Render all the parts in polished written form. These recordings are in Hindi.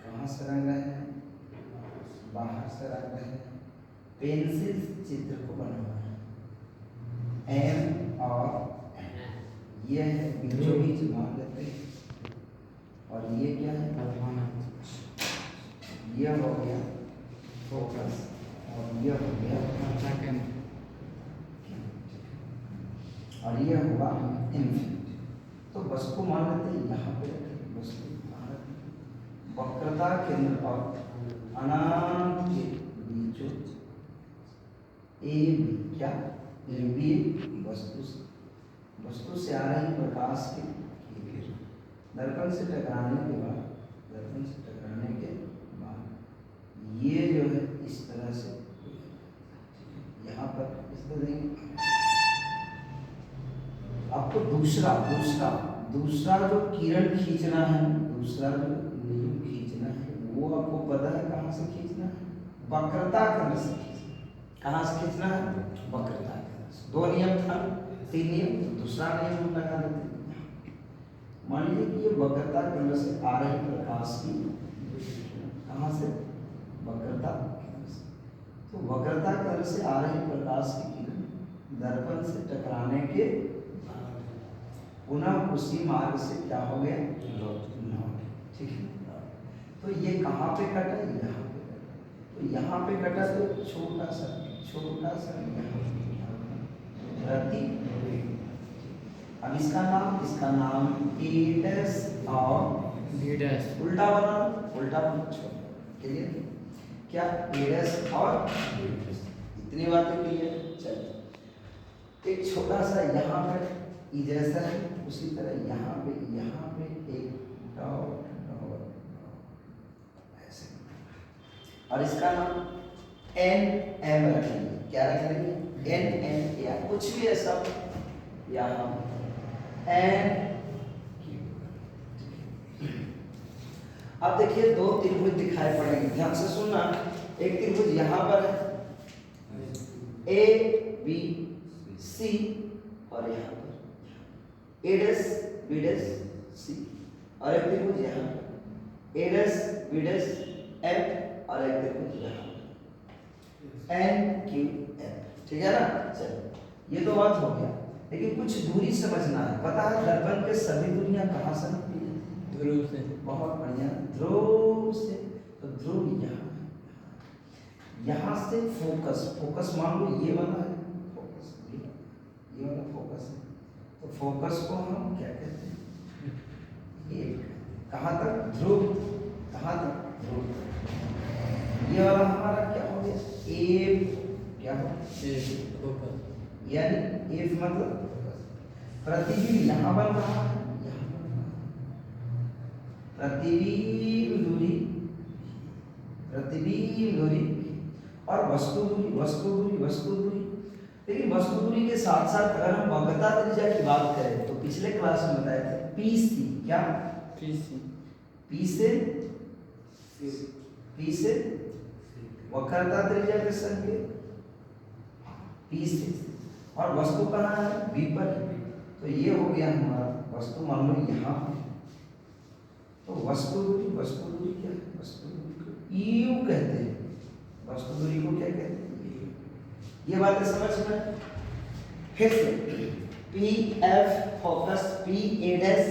कहाँ से रंग रहे हैं? बाहर से रंग रहे हैं। पेंसिल चित्र को बनाना है। एम और एन ये है बीचों बीच मान लेते हैं। और ये क्या है? ये हो गया फोकस और ये हो गया और ये हुआ इन्फिनिटी। तो वस्तु मान लेते हैं यहाँ पे वस्तु वक्रता केंद्र और अनंत के बीचों ए बी क्या ए बी वस्तु से आ रही प्रकाश की किरण दर्पण से टकराने के बाद ये जो है इस तरह से यहाँ पर इस तरह देंगे। आपको दूसरा जो किरण खींचना है, दूसरा जो नींव खींचना है वो आपको पता है कहाँ से खींचना है? वक्रता केंद्र से खींचना। कहाँ से खींचना है? वक्रता केंद्र से। 2 नियम था, 3 नियम, तो दूसरा नियम हम लगा देते हैं। मान लीजिए कि ये वक्रता केंद्र से आ रही प्रकाश की कहाँ से? वक्रता केंद्र से। तो वक्रता केंद्र से आ रही प्रकाश की किरण दर्पण से टकराने के पुनः उसी मार्ग से क्या हो गया? ठीक है। तो ये कहाँ पे कटा? यहाँ पे कटा। तो यहाँ पे कटा तो छोटा सा प्रति। अब इसका नाम ए डैश और बी डैश उल्टा बना क्लियर? क्या ए डैश और बी डैश, इतनी बातें क्लियर। चलिए एक छोटा सा यहाँ पे ई जैसा है, उसी तरह यहाँ पे एक डॉट ऐसे, और इसका नाम एन एम रखेंगे। क्या रखेंगे? एन एम या कुछ भी ऐसा यहाँ एन। अब देखिए 2 त्रिभुज दिखाई पड़ेंगे, ध्यान से सुनना। एक त्रिभुज यहाँ पर है ए बी सी और यहाँ पर ए डैश बी डैश सी, और एक त्रिभुज यहाँ पर ए डैश बी डैश एफ और एक त्रिभुज यहाँ एन क्यू एफ। ठीक है ना? चलो ये तो बात हो गया, लेकिन कुछ दूरी समझना है। पता है दर्पण के सभी दूरियां कहाँ से निकली है? ध्रुव से। बहुत बढ़िया, ध्रुव से। तो ध्रुव यहाँ से फोकस मान लो ये वाला है फोकस, ये वाला फोकस है। तो फोकस को हम क्या कहते हैं? कहाँ तक? ध्रुव। कहाँ तक? ध्रुव। ये वाला हमारा क्या हो गया? एफ। क्या हो? यानी एफ मतलब प्रतिबिंब यहाँ बन रहा है, प्रतिबिंब दूरी और वस्तु दूरी। लेकिन वस्तु दूरी के साथ साथ अगर हम वक्रता त्रिज्या की बात करें तो पिछले क्लास में बताए थे PC। क्या? P से वक्रता त्रिज्या के संकेत P से, और वस्तु कहाँ है? V पर। तो ये हो गया हमारा वस्तु, मान लो यहाँ पे। तो वस्तु दूरी क्या है? वस्तु दूरी को EU कहते हैं। वस्तु दूरी को क्या कहते हैं? ये बातें समझ में। फिर से P F focus, P A dash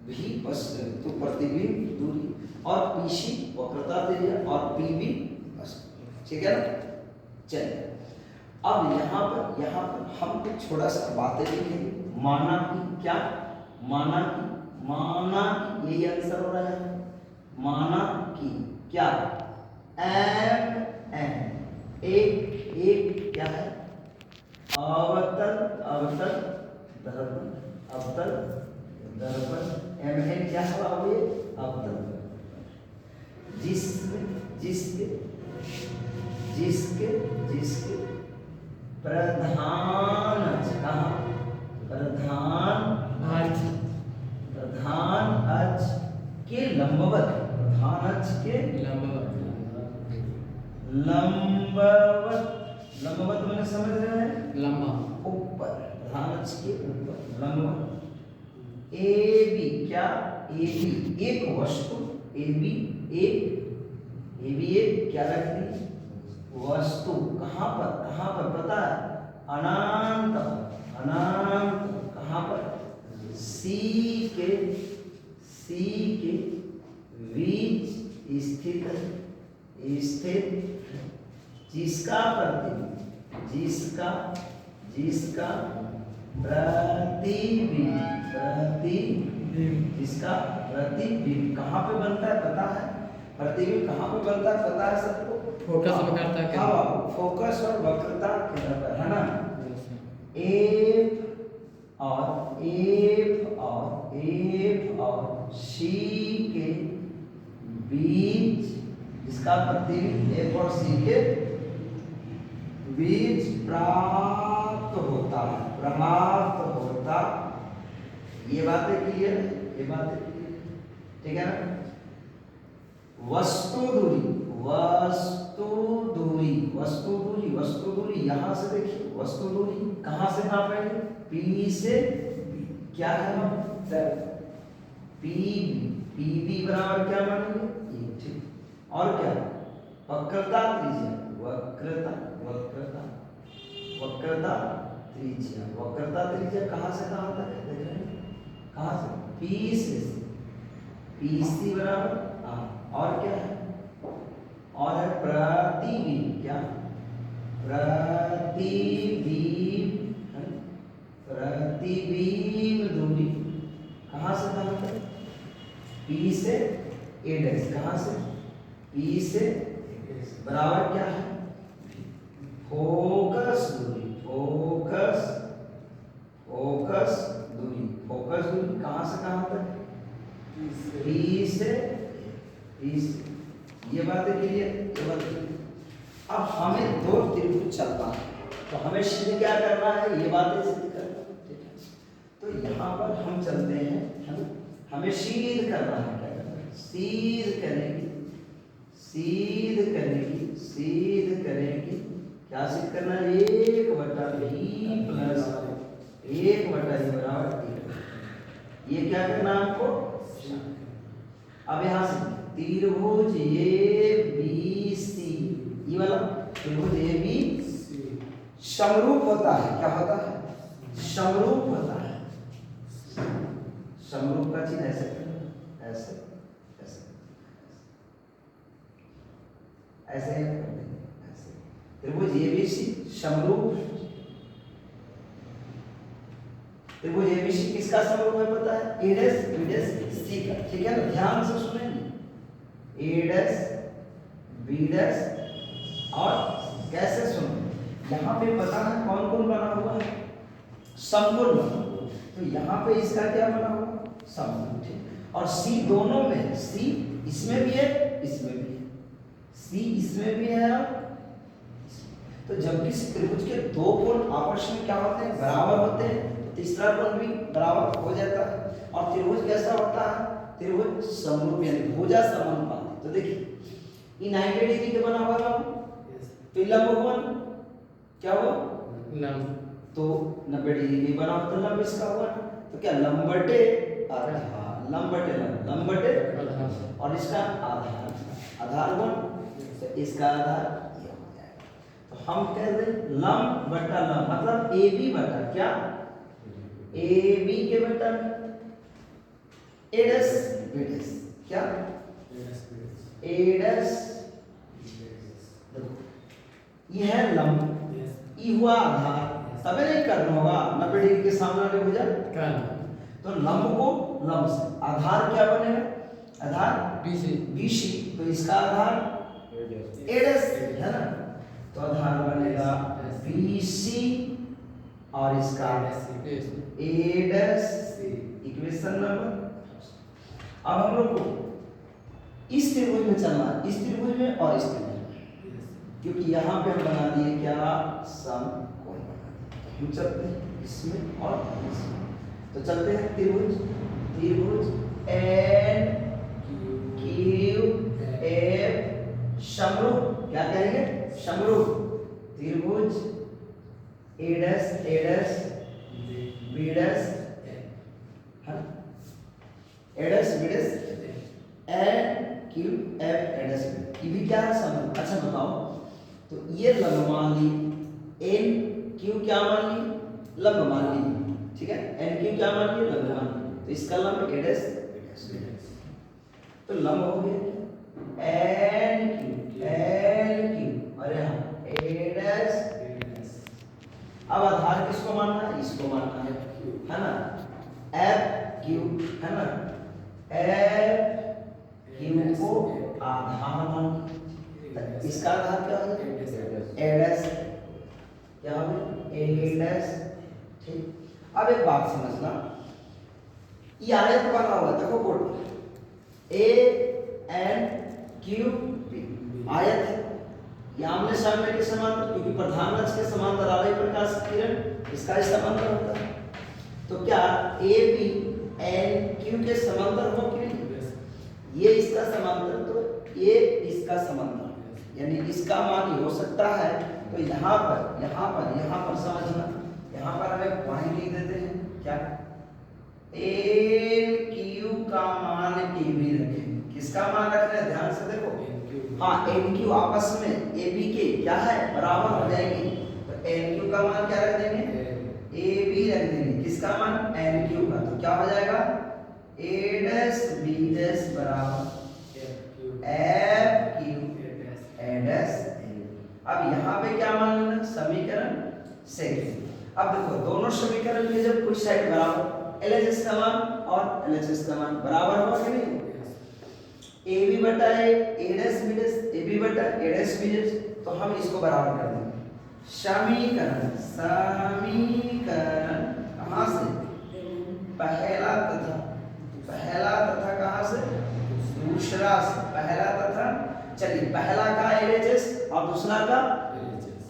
भी वस्तु तो प्रतिबिंब दूरी, और पीसी वक्रता त्रिज्या, और पी बी वस्तु। ठीक है ना? चलिए अब यहाँ पर हम कुछ छोटा सा बातें लिखेंगे। माना कि क्या? माना कि यही आंसर हो रहा है। माना कि क्या? एम एन एक क्या है? अवतल दर्पण। एम एन क्या है? अवतल जिसके प्रधान अक्ष, कहाँ? प्रधान अक्ष के लंबवत मैंने समझ रहे हैं? लंबा ऊपर, प्रधान अक्ष के ऊपर लंबवत। ए बी क्या? ए बी एक ए बी एक क्या रख दी वस्तु, कहाँ पर पता है, अनंत कहाँ पर, सी के बीच स्थित जिसका प्रतिबिंब कहाँ पे बनता है पता है, प्रतिबिंब कहाँ पे बनता है पता है सबको, फोकस वक्रता के, हाँ फोकस और वक्रता केंद्र पर है ना, एफ और सी के बीच, इसका प्रतिबिंब एफ और सी के बीच प्राप्त होता, ये बातें क्लियर, ठीक है ना। वस्तु दूरी यहाँ से देखिए, वस्तु दूरी कहाँ से नापेंगे, पी से, क्या है हम पी बराबर क्या मानेंगे, ठीक, और क्या वक्रता त्रिज्या कहाँ से कहाँ तक है, देख रहे हैं, कहाँ से, पी से पी सी बराबर, और क्या है, और है प्रतिबिंब, क्या प्रतिबिंब दूरी कहाँ से कहाँ तक, पी से ए डैश, कहाँ से पी से बराबर क्या है, फोकस दूरी कहाँ से कहाँ तक, पी से, ये बात है क्लियर। अब हमें दो त्रिभुज चलता है तो हमें सिद्ध क्या करना है, ये बातें सिद्ध करना, ठीक है। तो यहाँ पर हम चलते हैं, है ना, हमें सिद्ध करना है, क्या करना है, सिद्ध करेगी, क्या सिद्ध करना है, 1/v प्लस 1/v बराबर 1, ये क्या करना है आपको। अब यहाँ से त्रिभुज ABC, ये वाला त्रिभुज ABC समरूप होता है, क्या होता है, समरूप होता है, समरूप का चिन्ह ऐसे करना, ऐसे ऐसे ऐसे, त्रिभुज ABC समरूप, त्रिभुज ABC किसका समरूप है पता है, A dash B dash C का, ठीक है ना, ध्यान से सुनेंगे, A डैश B डैश, और कैसे सुनो, यहाँ पे पता है कौन कौन बना हुआ है, समकोण बना हुआ, तो यहाँ पे इसका क्या बना हुआ, समकोण, ठीक, और C दोनों में, C इसमें भी है, इसमें भी है, C इसमें भी है, तो जब किसी त्रिभुज के दो कोण आपस में क्या होते हैं, बराबर होते हैं, तीसरा कोण भी बराबर हो जाता है, और त्रिभुज कैसा होता है, त्रिभुज समरूप यानी भुजा समानुपाती। तो देखिए 90 डिग्री के बना हुआ था, तो लंब क्या हुआ, तो 90 डिग्री के बना हुआ, तो लंब इसका हुआ, तो क्या लंबटे आधार, लंबटे और इसका आधार हुआ, तो इसका आधार ये हो जाएगा। तो हम कह दें लंब बटा लंब, मतलब AB बटा क्या, AB के बटा A डैश B डैश, क्या A डैश, ये है लंब, ये हुआ आधार, तबे नहीं करना होगा 90 डिग्री के सामने वाले भुजा, तो लंब को लंब से, आधार क्या बनेगा, आधार BC, तो इसका आधार A डैश है ना, तो आधार बनेगा BC और इसका A डैश, इक्वेशन नंबर। अब हम लोग को इस त्रिभुज में चलना है, इस त्रिभुज में और इस त्रिभुज में, क्योंकि यहाँ पे हम बना दिए क्या, समकोण बना दिए, हम चलते हैं इसमें और इसमें, तो चलते हैं त्रिभुज NQF समरूप, क्या कहेंगे, समरूप त्रिभुज A dash B dash, A dash B dash, Q F AIDS ये भी क्या है संबंध। अच्छा बताओ, तो ये लंब मान ली, एन क्यू क्या मान ली, लंब मान ली, ठीक है, एन क्यू क्या मान ली, लंब मान ली, तो इसका लंब एडस, तो लंब हो गया एन क्यू और यहाँ एडस। अब आधार किसको मानना है, इसको मानना है ना, एफ क्यू है ना, एफ क्यू को आधार मान, इसका आधार क्या है, एडस, क्या हो एडस, ठीक। अब एक बात समझना, ये आयत बना हुआ है, देखो board A N Q B आयत है, ये आमने सामने के समांतर, क्योंकि प्रधान अक्ष के समांतर आलय प्रकाश किरण इसका समांतर होता है, तो क्या ए बी एन क्यू के समांतर हो कि नहीं, ये इसका समांतर, तो ये इसका समांतर, यानी इसका मान हो सकता है, तो यहाँ पर समझना, यहाँ पर हमें पॉइंट लिख देते हैं, क्या एन क्यू का मान ए बी रखेंगे, किसका मान रखना है, ध्यान से देखो, हाँ एन क्यू आपस में ए बी के क्या है बराबर हो जाएंगे, तो एन क्यू का मान क्या रख देंगे, ए बी रख देंगे, किसका मान एन क्यू का, तो क्या हो जाएगा ए डैश बी डैश बराबर एफ क्यू ए डैश। अब यहाँ पे क्या मान लेना, समीकरण सेकंड। अब देखो दोनों समीकरण में जब कोई साइड बराबर LHS का मान और LHS का मान बराबर होगा कि नहीं, ए बी बटा A dash B dash, A B बटा ए डैश बी डैश, तो हम इसको बराबर कर देंगे, समीकरण कहाँ से, पहला तथा कहाँ से, दूसरा से, पहला तथा, चलिए पहला का LHS और दूसरा का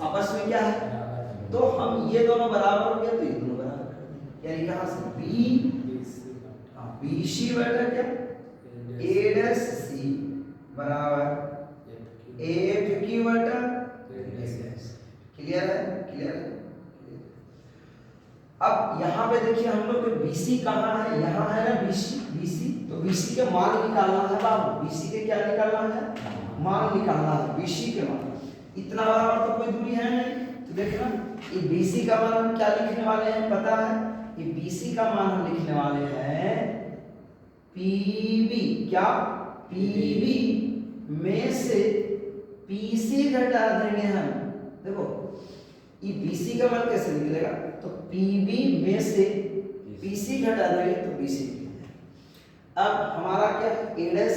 आपस में क्या है, तो हम ये दोनों बराबर हो गया, तो ये दोनों बराबर कर देंगे, यानी कहाँ से बी सी बटा क्या ए डैश सी बराबर एफ क्यू बटा, क्लियर है। अब यहाँ पे देखिए हम लोग BC कहाँ है, यहाँ है ना BC, तो BC के मान निकालना है बाबू, BC के क्या निकालना है, मान निकालना है, BC के मान, इतना बराबर तो कोई दूरी है नहीं, तो देखना ये BC का मान हम क्या लिखने वाले हैं पता है, ये BC का मान हम लिखने वाले हैं PB, क्या PB में से PC घटा देंगे हम, देखो ये BC का मान कैसे निकलेगा, तो PB में से PC घटा देंगे तो BC। अब हमारा क्या A डैश,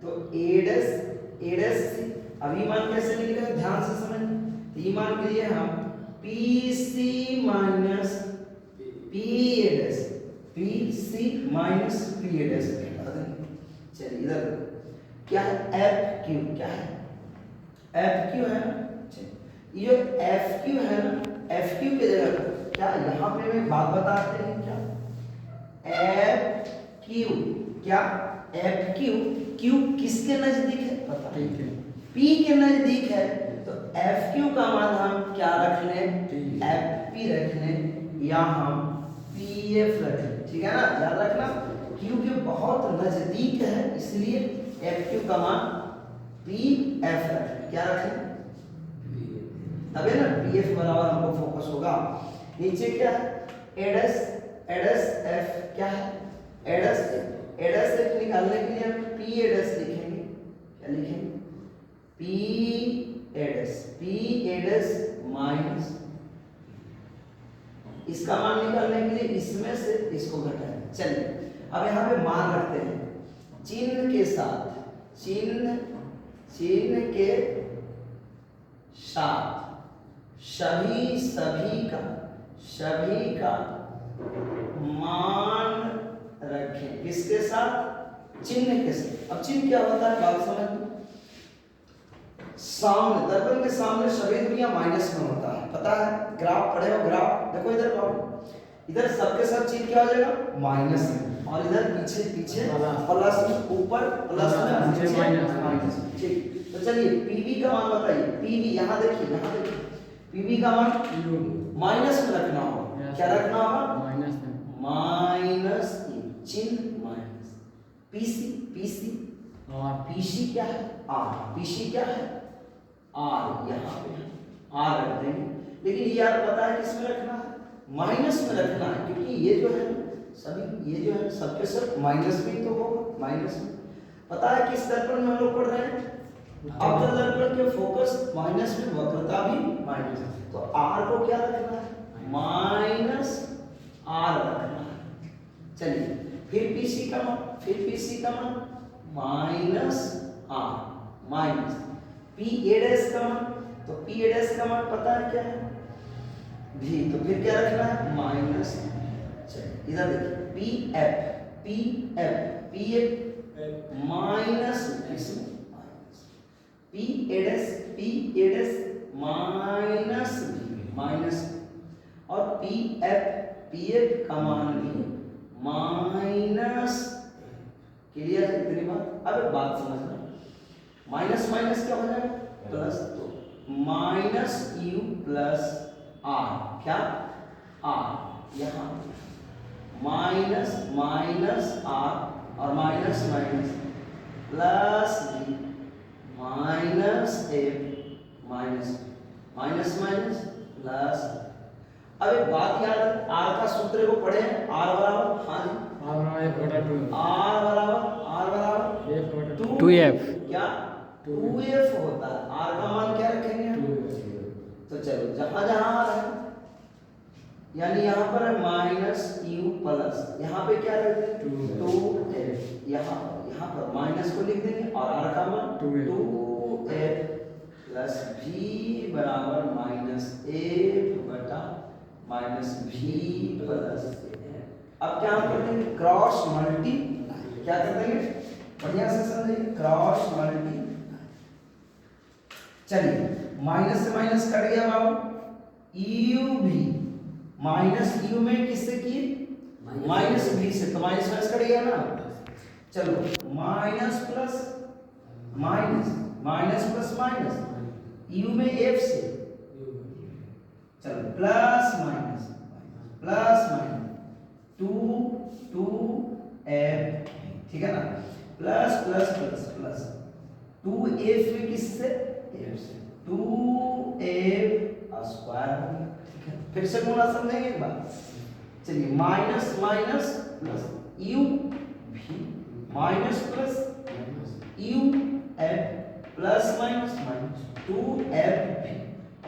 तो A डैश अभी मान कैसे निकलेगा, ध्यान से समझ, तो ये मान के लिए हम PC minus PA dash, PC minus PA dash घटा देंगे। चलिए इधर क्या है, FQ, क्या है FQ है ना, ये FQ है ना, FQ की जगह क्या यहाँ पे हमें बात बताते हैं, क्या FQ, क्या FQ, Q किसके नजदीक है पता है, P के नजदीक है, तो FQ का मान हम क्या रख लें, FP रख लें, या हम PF रख लें, ठीक है ना, याद रखना Q के बहुत नजदीक है, इसलिए FQ का मान PF रख लें, क्या रखें, तब है ना PF बराबर हमको फोकस होगा, नीचे क्या है एडस F, क्या है एडस F निकालने के लिए हम P एडस लिखेंगे, क्या लिखेंगे P एडस माइनस, इसका मान निकालने के लिए इसमें से इसको घटाएं। चलिए अब यहाँ पे मान रखते हैं चिन्ह के साथ, चिन्ह के साथ सभी का मान रखें, किसके साथ, चिन्ह के साथ। अब चिन्ह क्या होता है बात समझ, सामने दर्पण के सामने सभी दुनिया माइनस में होता है, पता है, ग्राफ पढ़े हो, ग्राफ देखो इधर बाबू, इधर सबके सब चिन्ह क्या हो जाएगा माइनस, और इधर पीछे प्लस, ऊपर प्लस में नीचे माइनस, ठीक। तो चलिए PB का मान बताइए, PB यहाँ देखिए PB का मान माइनस में रखना होगा, क्या रखना होगा माइनस, चिन्ह माइनस, PC और पीसी क्या है आर, पीसी क्या है आर, यहाँ पे आर रख देंगे, लेकिन ये आर पता है किसमें रखना है, माइनस में रखना है, क्योंकि ये जो है सभी ये जो है सबके सब माइनस में ही तो होगा, माइनस में। पता है किस दर्पण में हम लोग पढ़ रहे हैं, अवतल दर्पण के फोकस माइनस में, वक्रता भी माइनस, तो आर को क्या रखना है माइनस आर रखना है। चलिए फिर पीसी का मान, फिर पीसी का मान minus R minus P A dash का मान, तो पी ए डैश का मान पता है क्या है भी, तो फिर क्या रखना है माइनस। चलिए इधर देखिए P F, P F, P F minus इसमें पी ए डैश माइनस भी माइनस, और पी एफ का मान भी माइनस। क्लियर है इतनी बात? अब एक बात समझना, माइनस माइनस क्या हो जाएगा प्लस, तो माइनस यू प्लस आर, क्या आर, यहाँ माइनस माइनस आर और minus minus plus B minus F minus minus minus plus. अब एक बात याद है, आर का सूत्र को पढ़े हैं, आर बराबर, हाँ जी आर बराबर आर बराबर 2f, क्या 2f होता है, आर का मान क्या रखेंगे, तो चलो जहां जहां आ रहा है, यानी यहाँ पर है माइनस यू प्लस, यहाँ पे क्या रख देंगे 2f, यहाँ पर माइनस को लिख देंगे और आर का मान 2f प्लस v बराबर माइनस एफ बटा माइनस v प्लस। अब क्या कर देंगे क्रॉस मल्टी, क्या कर देंगे बढ़िया से समझिए, क्रॉस मल्टी। चलिए माइनस से माइनस कट गया बाबू, यू भी माइनस यू में किससे किए माइनस भी से, तो माइनस माइनस कट गया ना। चलो minus plus minus, minus plus minus, you में एफ से, चलो plus minus plus minus 2f, ठीक है ना, plus plus plus plus 2f में किससे f से, 2f स्क्वायर, ठीक है। फिर से गुणा समझेंगे एक बार, चलिए माइनस माइनस प्लस u भी minus plus u f plus minus minus 2f भी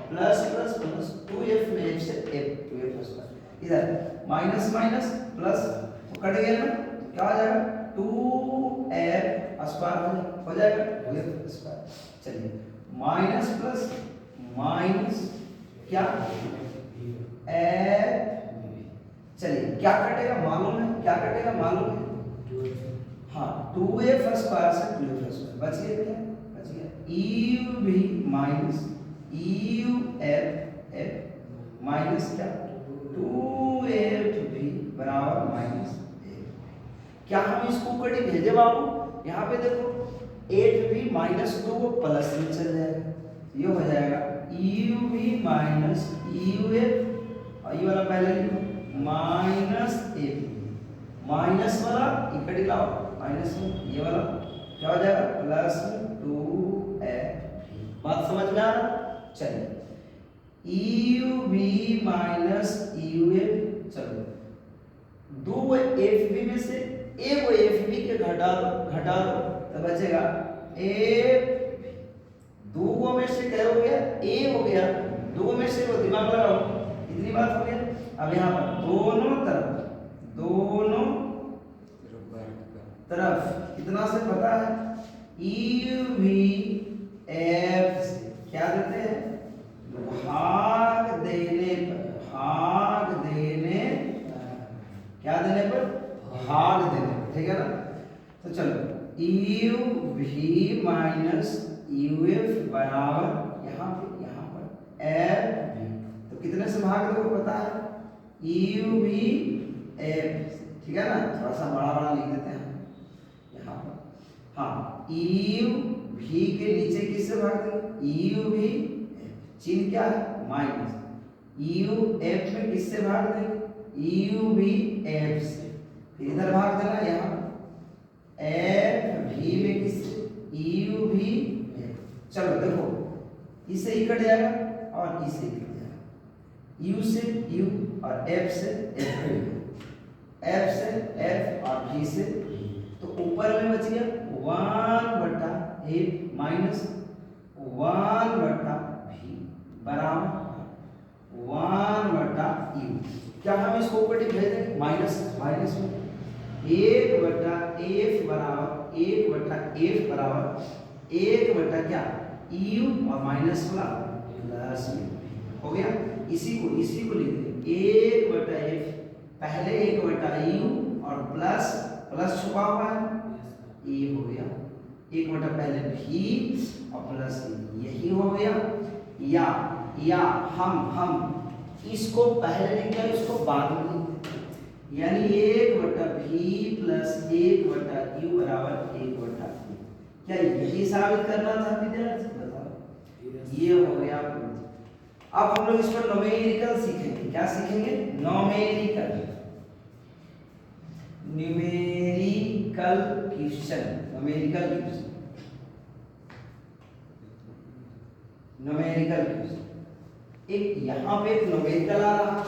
प्लस प्लस प्लस 2f में f से f 2f स्क्वायर, इधर माइनस माइनस प्लस तो कट गया ना, तो क्या हो जाएगा 2f स्क्वायर हो जाएगा 2f स्क्वायर। चलिए माइनस प्लस माइनस क्या f, चलिए क्या कटेगा मालूम है, क्या कटेगा मालूम है, हाँ 2f स्क्वायर से 2f स्क्वायर बच गया, क्या बच गया u भी माइनस u f माइनस क्या 2f भी बराबर माइनस f। क्या हम इसको कटी भेजे बाबू, यहाँ पे देखो 8 भी माइनस 2 को प्लस में चल जाएगा, ये हो जाएगा u भी माइनस uf, और ये वाला पहले लिखो माइनस f, माइनस वाला इकट्ठी लाओ माइनस में, ये वाला क्या हो जाएगा प्लस 2f। बात समझ में आ रहा? चलिए यू भी माइनस यू एफ, चलो दो एफ बी में से एक एफ बी के घटा दो तो बचेगा एफ, दो में से क्या हो गया ए हो गया, दो में से वो दिमाग लगाओ, इतनी बात हो गया। अब यहाँ पर दोनों तरफ इतना से पता है यू भी एफ से क्या देते हैं भाग देने पर, क्या देने पर भाग देने पर, ठीक है ना। तो चलो यू भी माइनस यू एफ बराबर यहाँ पर एफ भी, तो कितने से भाग दोगे पता है यू भी एफ, ठीक है ना, थोड़ा सा बड़ा बड़ा लिख देते हैं यहाँ पर, हाँ यू भी के नीचे किससे भाग देंगे यू भी, चिन्ह क्या है माइनस, यू एफ में किससे भाग देंगे यू भी एफ से, फिर इधर भाग देना यहाँ एफ भी भी में किससे, यू भी में। चलो देखो इसे ही कट जाएगा और इसे ही कट जाएगा, यू से यू और एफ से एफ से एफ और भी से, तो ऊपर में बच गया 1/8 माइनस 1/v बराबर 1/u। क्या हम इसको ऊपर भेज दें माइनस माइनस में 1/f बराबर 1/f बराबर 1 क्या यू और माइनस वाला प्लस हो गया। इसी को लिख देंगे 1/f, पहले 1/u और प्लस प्लस छुपा हुआ है ये हो गया 1 पहले भी और प्लस यही हो गया। या हम इसको पहले लिख दिया इसको बाद में लिख दिया, यानी 1/v प्लस 1/u बराबर 1/v। क्या यही साबित करना था विद्यार्थी? बताओ ये हो गया। अब हम लोग इस पर न्यूमेरिकल सीखेंगे। क्या सीखेंगे? Numerical question. एक यहाँ पे एक न्यूमेरिकल आ रहा है,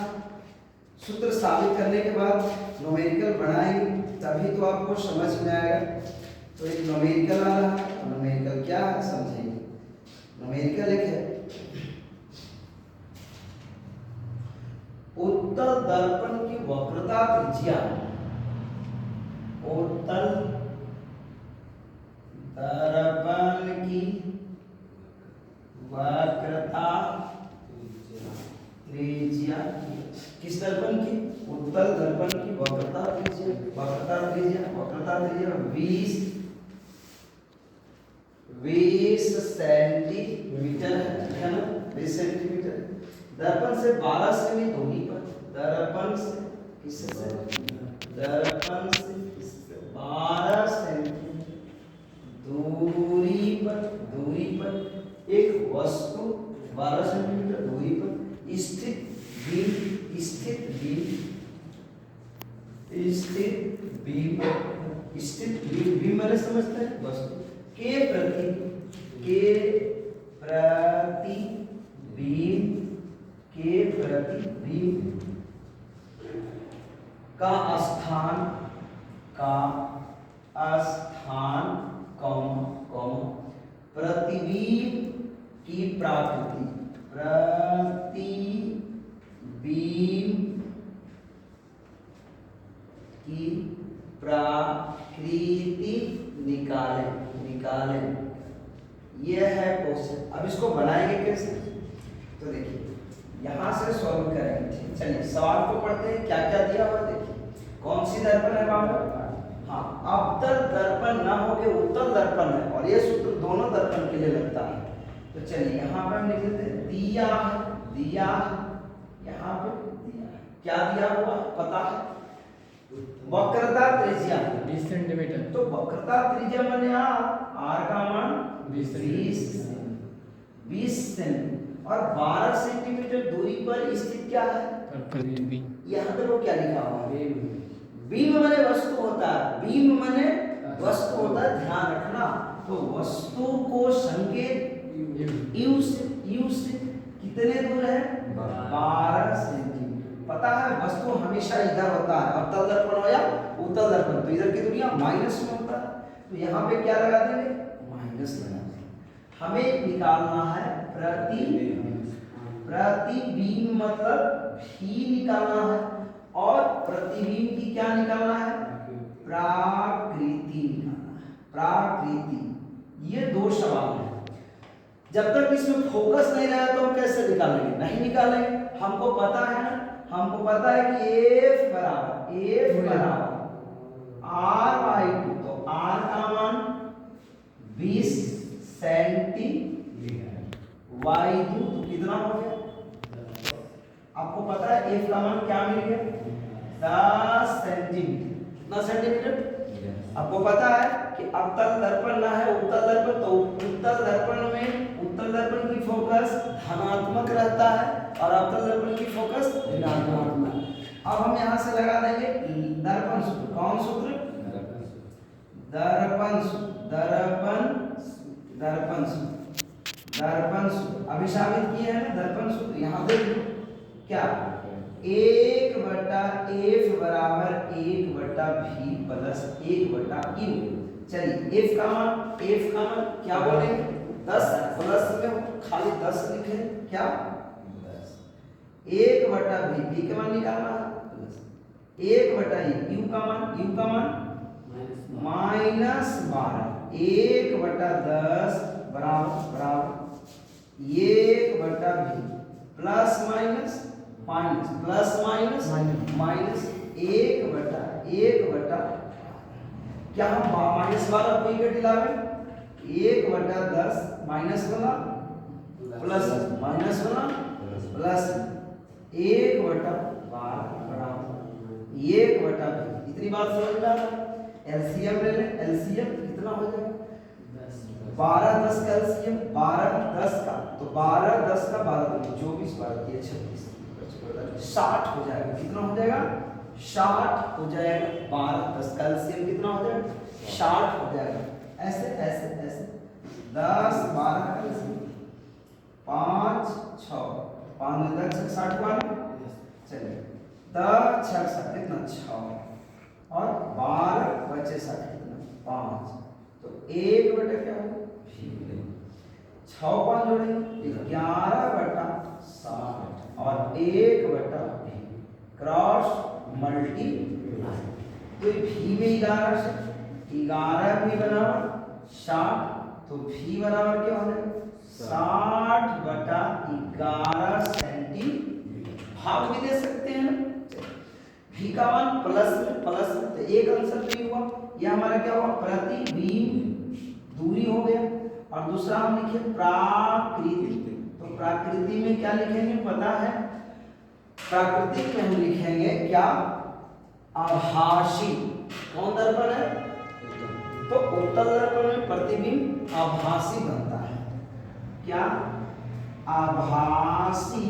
सूत्र साबित करने के बाद न्यूमेरिकल बनाएंगे तभी तो आपको समझ में आएगा। तो एक न्यूमेरिकल आ रहा है, न्यूमेरिकल क्या है समझेंगे। न्यूमेरिकल एक है उत्तल दर्पण की वक्रता त्रिज्या, उत्तल दर्पण की वक्रता त्रिज्या, किस दर्पण की? उत्तल दर्पण की वक्रता त्रिज्या 20 सेंटीमीटर है ना, 20 सेंटीमीटर। दर्पण से 12 सेमी दूरी पर, दर्पण से किससे? दर्पण से 12 सेंटीमीटर दूरी पर एक वस्तु 12 सेंटीमीटर दूरी पर स्थित बीम मैंने समझते हैं वस्तु के प्रति बीम का स्थान प्रतिबिंब की प्रकृति निकाले। यह है क्वेश्चन। अब इसको बनाएंगे कैसे? तो देखिए यहां से सॉल्व करेंगे। चलिए सवाल को पढ़ते हैं, क्या क्या दिया हुआ देखिए। कौन सी दर्पण है बाबू? हाँ, अवतल दर्पण ना हो के उत्तल दर्पण है, और ये सूत्र दोनों दर्पण के लिए लगता है। तो चलिए यहाँ पे हम लिख देते हैं दिया यहाँ पे दिया है। क्या दिया हुआ पता है? वक्रता त्रिज्या 20 सेंटीमीटर। तो वक्रता त्रिज्या माने आर का मान 20 सेंटीमीटर और 12 सेंटीमीटर दूरी पर स्थित क्या है? प्रतिबिंब। यहाँ देखो क्या लिखा हुआ है, बीम माने वस्तु होता है, बीम माने वस्तु होता है, ध्यान रखना। तो वस्तु को संकेत यू से कितने दूर है? 12 सेंटीमीटर। पता है वस्तु हमेशा इधर होता है, अवतल दर्पण हो या उत्तल दर्पण, तो इधर की दूरियां माइनस में होता है। तो यहाँ पे क्या लगा देंगे? माइनस लगा देंगे। हमें निकालना है प्रतिबिंब मतलब भी निकालना है, और प्रतिबिंब की क्या निकालना है? प्रकृति निकालना है। प्रकृति, ये दो सवाल है। जब तक इसमें फोकस नहीं रहा तो हम कैसे निकालेंगे? नहीं निकालेंगे। हमको पता है ना, हमको पता है कि F बराबर R/2, तो R का मान 20 सेंटीमीटर, Y2 तो कितना हो गया? आपको पता है F का मान क्या मिल गया? 10 सेंटीमीटर। कितना सेंटीमीटर? आपको पता है कि अवतल दर्पण ना है उत्तल दर्पण, तो उत्तल दर्पण की फोकस धनात्मक रहता है और अवतल दर्पण की फोकस ऋणात्मक। अब हम यहाँ से लगा देंगे दर्पण सूत्र। कौन सूत्र? दर्पण सूत्र। दर्पण दर्पण सूत्र, दर्पण सूत्र अभी साबित किया है ना दर्पण सूत्र। यहाँ देख लो क्या 1/f बराबर 1/v प्लस 1/u। चलिए f का मान क्या बोलेंगे 10 प्लस में खाली 10 लिखे क्या 10 1/v, v का मान निकालना है प्लस 1/u का मान -12 1/10 बराबर 1/v प्लस माइनस माइनस 1/1 क्या हम -12 कोई के दिलावे 1/10 माइनस वाला प्लस माइनस वाला प्लस 1/12 बराबर 1/v। इतनी बात समझ में आ रहा है। एलसीएम ले ले, एलसीएम कितना हो जाएगा 12 10 का एलसीएम 12 10 का, तो 12 10 का 12 24 12 36 60 हो जाएगा। कितना हो जाएगा 60 हो जाएगा। 12 10 का एलसीएम कितना हो जाएगा 60 हो जाएगा। ऐसे ऐसे ऐसे 10 12 का एलसीएम 5 6 5 में 10 60 हुआ। चलिए 10 6 60 कितना 6 और 12 बचे 60 कितना 5, तो 1/क्या होगा 6 5 जोड़ेंगे 11/60 और 1/v क्रॉस मल्टीप्लाई। तो v में 11 से 11 भी बराबर 60, तो v बराबर क्या हो जाएगा 60/11 सेंटीमीटर। भाग भी दे सकते हैं ना। v का मान प्लस में तो एक आंसर तो हुआ। यह हमारा क्या हुआ प्रतिबिंब दूरी हो गया। और दूसरा हम लिखे प्राकृतिक, तो प्राकृति में क्या लिखेंगे पता है, प्राकृतिक में हम लिखेंगे क्या आभासी। कौन दर्पण है तो उत्तल दर्पण में प्रतिबिंब आभासी बनता है। क्या आभासी,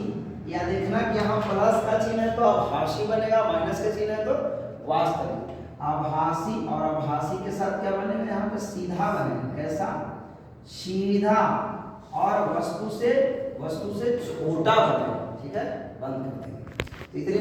या देखना कि यहाँ प्लस का चिन्ह है तो आभासी बनेगा, माइनस का चिन्ह है तो वास्तविक। आभासी और आभासी के साथ क्या बनेगा यहाँ पे सीधा बनेगा। कैसा सीधा, और वस्तु से छोटा बनेगा। ठीक है, बंद करते हैं। तो इतनी बात